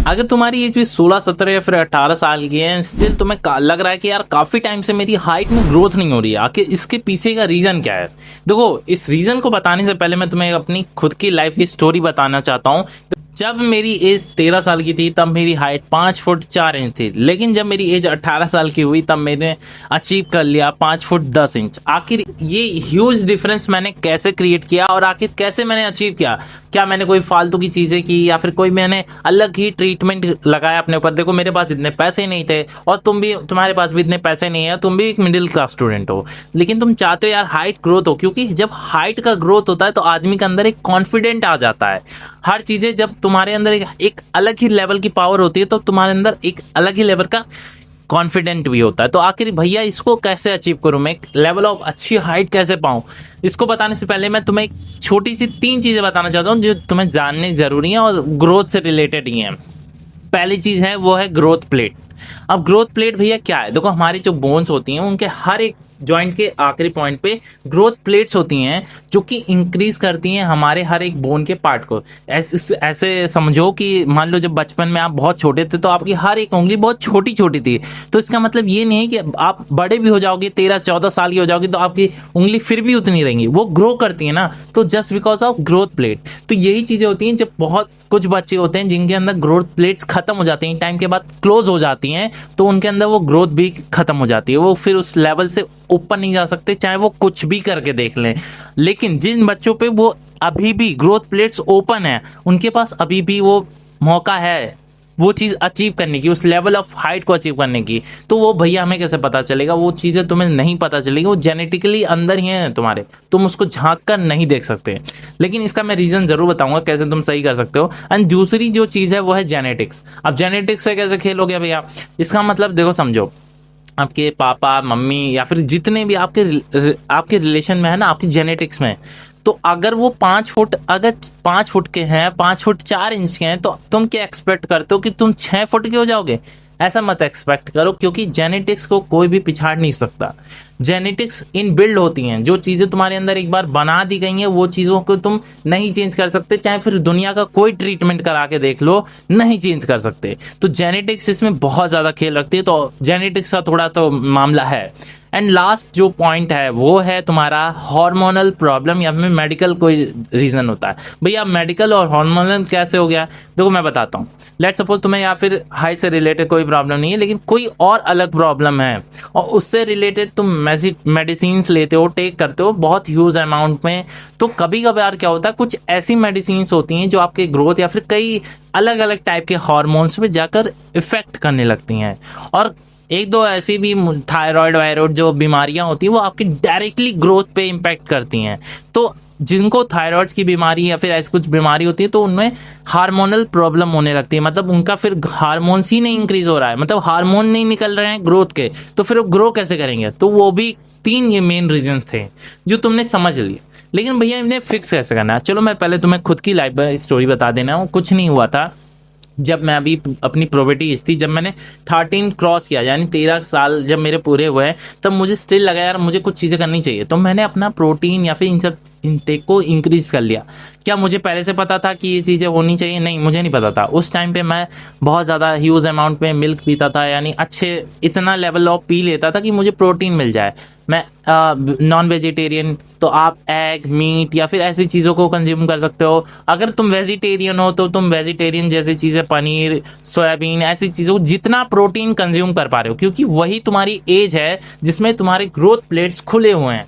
अगर तुम्हारी एज भी 16, 17 या फिर 18 साल की है, स्टिल तुम्हें लग रहा है कि यार काफी टाइम से मेरी हाइट में ग्रोथ नहीं हो रही है, आखिर इसके पीछे का रीजन क्या है? देखो, इस रीजन को बताने से पहले मैं तुम्हें अपनी खुद की लाइफ की स्टोरी बताना चाहता हूँ। जब मेरी एज 13 साल की थी तब मेरी हाइट 5 फुट 4 इंच थी, लेकिन जब मेरी एज 18 साल की हुई तब मैंने अचीव कर लिया 5 फुट 10 इंच। आखिर ये ह्यूज डिफरेंस मैंने कैसे क्रिएट किया और आखिर कैसे मैंने अचीव किया? क्या मैंने कोई फालतू की चीज़ें की या फिर कोई मैंने अलग ही ट्रीटमेंट लगाया अपने ऊपर? देखो, मेरे पास इतने पैसे नहीं थे और तुम्हारे पास भी इतने पैसे नहीं है, तुम भी एक मिडिल क्लास स्टूडेंट हो, लेकिन तुम चाहते हो यार हाइट ग्रोथ हो, क्योंकि जब हाइट का ग्रोथ होता है तो आदमी के अंदर एक कॉन्फिडेंट आ जाता है। हर चीज़ें जब तुम्हारे अंदर एक अलग ही लेवल की पावर होती है तो तुम्हारे अंदर एक अलग ही लेवल का कॉन्फिडेंट भी होता है। तो आखिर भैया इसको कैसे अचीव करूं, मैं एक लेवल ऑफ अच्छी हाइट कैसे पाऊं, इसको बताने से पहले मैं तुम्हें एक छोटी सी 3 चीजें बताना चाहता हूं जो तुम्हें जाननी जरूरी है और ग्रोथ से रिलेटेड ही है। पहली चीज है वो है ग्रोथ प्लेट। अब ग्रोथ प्लेट भैया क्या है? देखो, हमारी जो बोन्स होती हैं उनके हर एक जॉइंट के आखिरी पॉइंट पे ग्रोथ प्लेट्स होती हैं जो कि इंक्रीज करती हैं हमारे हर एक बोन के पार्ट को। ऐसे समझो कि मान लो जब बचपन में आप बहुत छोटे थे तो आपकी हर एक उंगली बहुत छोटी छोटी थी, तो इसका मतलब ये नहीं है कि आप बड़े भी हो जाओगे, 13-14 साल की हो जाओगे तो आपकी उंगली फिर भी उतनी रहेंगी, वो ग्रो करती है ना, तो just because of growth plate. तो यही चीजें होती हैं जब बहुत कुछ बच्चे होते हैं जिनके अंदर ग्रोथ प्लेट्स खत्म हो जाती हैं, टाइम के बाद क्लोज हो जाती हैं, तो उनके अंदर वो ग्रोथ भी खत्म हो जाती है, वो फिर उस लेवल से ऊपर नहीं जा सकते चाहे वो कुछ भी करके देख लें। लेकिन जिन बच्चों पे वो अभी भी ग्रोथ प्लेट्स ओपन है, उनके पास अभी भी वो मौका है वो चीज़ अचीव करने की, उस लेवल ऑफ हाइट को अचीव करने की। तो वो भैया हमें कैसे पता चलेगा? वो चीज़ें तुम्हें नहीं पता चलेगी, वो जेनेटिकली अंदर ही है तुम्हारे, तुम उसको झांक कर नहीं देख सकते। लेकिन इसका मैं रीज़न ज़रूर बताऊंगा कैसे तुम सही कर सकते हो। एंड दूसरी जो चीज़ है वो है जेनेटिक्स। अब जेनेटिक्स से कैसे खेल हो गया भैया? इसका मतलब देखो, समझो, आपके पापा मम्मी या फिर जितने भी आपके रिलेशन में है ना, आपकी जेनेटिक्स में, तो अगर वो 5 फुट के हैं, 5 फुट 4 इंच के हैं, तो तुम क्या एक्सपेक्ट करते हो कि तुम 6 फुट के हो जाओगे? ऐसा मत एक्सपेक्ट करो, क्योंकि जेनेटिक्स को कोई भी पिछाड़ नहीं सकता। जेनेटिक्स इन बिल्ड होती हैं, जो चीज़ें तुम्हारे अंदर एक बार बना दी गई हैं वो चीज़ों को तुम नहीं चेंज कर सकते, चाहे फिर दुनिया का कोई ट्रीटमेंट करा के देख लो, नहीं चेंज कर सकते। तो जेनेटिक्स इसमें बहुत ज़्यादा खेल रखती है, तो जेनेटिक्स का थोड़ा तो मामला है। एंड लास्ट जो पॉइंट है वो है तुम्हारा हार्मोनल प्रॉब्लम या फिर मेडिकल कोई रीज़न होता है। भैया मेडिकल और हार्मोनल कैसे हो गया? देखो मैं बताता हूँ। लेट सपोज तुम्हें या फिर हाइट से रिलेटेड कोई प्रॉब्लम नहीं है, लेकिन कोई और अलग प्रॉब्लम है और उससे रिलेटेड तुम मेडिसिन लेते हो, टेक करते हो बहुत ह्यूज अमाउंट में, तो कभी कभार क्या होता है, कुछ ऐसी मेडिसिन होती हैं जो आपके ग्रोथ या फिर कई अलग अलग टाइप के हार्मोन्स पे जाकर इफेक्ट करने लगती हैं। और एक दो ऐसी भी थायराइड वायराइड जो बीमारियां होती हैं वो आपकी डायरेक्टली ग्रोथ पे इम्पैक्ट करती हैं। तो जिनको थायराइड की बीमारी या फिर ऐसी कुछ बीमारी होती है तो उनमें हार्मोनल प्रॉब्लम होने लगती है, मतलब उनका फिर हार्मोन्स ही नहीं इंक्रीज हो रहा है, मतलब हार्मोन नहीं निकल रहे हैं ग्रोथ के, तो फिर वो ग्रो कैसे करेंगे? तो वो भी 3 ये मेन रीजन थे जो तुमने समझ लिए। लेकिन भैया इन्हें फिक्स कैसे करना है? चलो मैं पहले तुम्हें खुद की लाइफ स्टोरी बता देना हूँ। कुछ नहीं हुआ था, जब मैं अभी अपनी प्रोबेटी एज थी, जब मैंने 13 क्रॉस किया, यानी 13 साल जब मेरे पूरे हुए, तब मुझे स्टिल लगा यार मुझे कुछ चीज़ें करनी चाहिए, तो मैंने अपना प्रोटीन या फिर इन सब इनटेक को इंक्रीज कर लिया। क्या मुझे पहले से पता था कि ये चीज़ें होनी चाहिए? नहीं, मुझे नहीं पता था। उस टाइम पे मैं बहुत ज़्यादा ह्यूज अमाउंट में मिल्क पीता था, यानी अच्छे इतना लेवल ऑफ पी लेता था कि मुझे प्रोटीन मिल जाए। मैं नॉन वेजिटेरियन, तो आप एग, मीट या फिर ऐसी चीज़ों को कंज्यूम कर सकते हो। अगर तुम वेजिटेरियन हो तो तुम वेजिटेरियन जैसी चीज़ें, पनीर, सोयाबीन, ऐसी चीज़ों को जितना प्रोटीन कंज्यूम कर पा रहे हो, क्योंकि वही तुम्हारी एज है जिसमें तुम्हारे ग्रोथ प्लेट्स खुले हुए हैं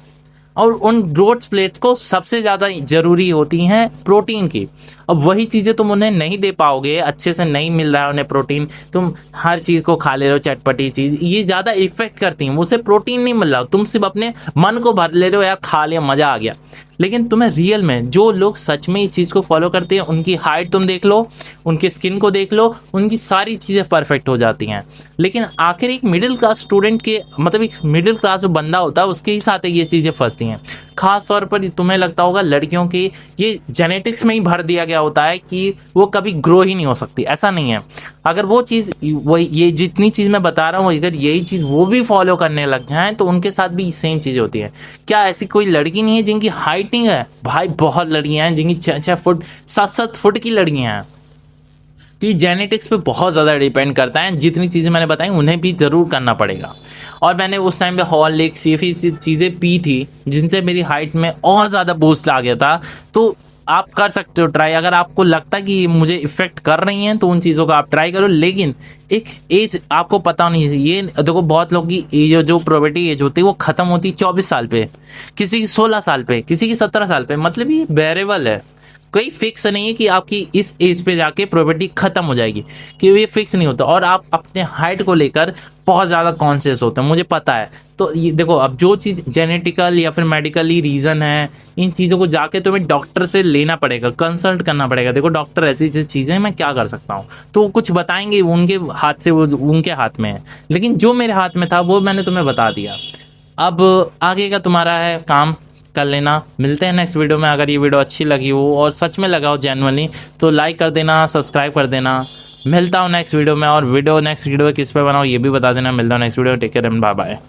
और उन ग्रोथ प्लेट्स को सबसे ज़्यादा ज़रूरी होती हैं प्रोटीन की। अब वही चीज़ें तुम उन्हें नहीं दे पाओगे, अच्छे से नहीं मिल रहा है उन्हें प्रोटीन, तुम हर चीज़ को खा ले रहे हो, चटपटी चीज़, ये ज़्यादा इफेक्ट करती हैं, उसे प्रोटीन नहीं मिल रहा, तुम सिर्फ अपने मन को भर ले रहे हो, यार खा लिया मज़ा आ गया। लेकिन तुम्हें रियल में जो लोग सच में इस चीज़ को फॉलो करते हैं, उनकी हाइट तुम देख लो, उनकी स्किन को देख लो, उनकी सारी चीज़ें परफेक्ट हो जाती हैं। लेकिन आखिर एक मिडिल क्लास स्टूडेंट के, मतलब एक मिडिल क्लास जो बंदा होता है उसके ही साथ ये चीज़ें फंसती हैं। खास तौर पर तुम्हें लगता होगा लड़कियों की ये जेनेटिक्स में ही भर दिया गया होता है कि वो कभी ग्रो ही नहीं हो सकती। ऐसा नहीं है। अगर वो चीज़, वो ये जितनी चीज़ मैं बता रहा हूँ, अगर यही चीज़ वो भी फॉलो करने लग जाएं तो उनके साथ भी सेम चीज़ें होती हैं। क्या ऐसी कोई लड़की नहीं है जिनकी हाइट नहीं है? भाई बहुत लड़कियां हैं जिनकी 6-6 फुट 7-7 फुट की लड़कियां हैं। तो ये जेनेटिक्स पे बहुत ज़्यादा डिपेंड करता है। जितनी चीज़ें मैंने बताई उन्हें भी ज़रूर करना पड़ेगा। और मैंने उस टाइम पे हॉर्लिक्स ये भी चीज़ें पी थी जिनसे मेरी हाइट में और ज़्यादा बूस्ट आ गया था। तो आप कर सकते हो ट्राई, अगर आपको लगता है कि मुझे इफेक्ट कर रही हैं तो उन चीज़ों का आप ट्राई करो। लेकिन एक एज आपको पता नहीं है, ये देखो बहुत लोग की एज जो प्रोबेटी एज होती है वो खत्म होती है 24 साल पे, किसी की 16 साल पे, किसी की 17 साल पे। मतलब ये वेरिएबल है, कोई फिक्स नहीं है कि आपकी इस एज पे जाके प्रोबेटी खत्म हो जाएगी, कि ये फिक्स नहीं होता। और आप अपने हाइट को लेकर बहुत ज़्यादा कॉन्शियस होते हैं, मुझे पता है। तो ये देखो, अब जो चीज़ जेनेटिकल या फिर मेडिकली रीज़न है, इन चीज़ों को जाके तुम्हें डॉक्टर से लेना पड़ेगा, कंसल्ट करना पड़ेगा। देखो डॉक्टर ऐसी ऐसी चीज़ें मैं क्या कर सकता हूँ, तो वो कुछ बताएंगे, वो उनके हाथ से, वो उनके हाथ में है। लेकिन जो मेरे हाथ में था वो मैंने तुम्हें बता दिया। अब आगे का तुम्हारा है काम कर लेना। मिलते हैं नेक्स्ट वीडियो में। अगर ये वीडियो अच्छी लगी हो और सच में लगा हो जेन्युइनली, तो लाइक कर देना, सब्सक्राइब कर देना। मिलता हूँ नेक्स्ट वीडियो में, और वीडियो नेक्स्ट वीडियो किस पे बनाओ ये भी बता देना। मिलता हूँ next video. Take care and bye bye.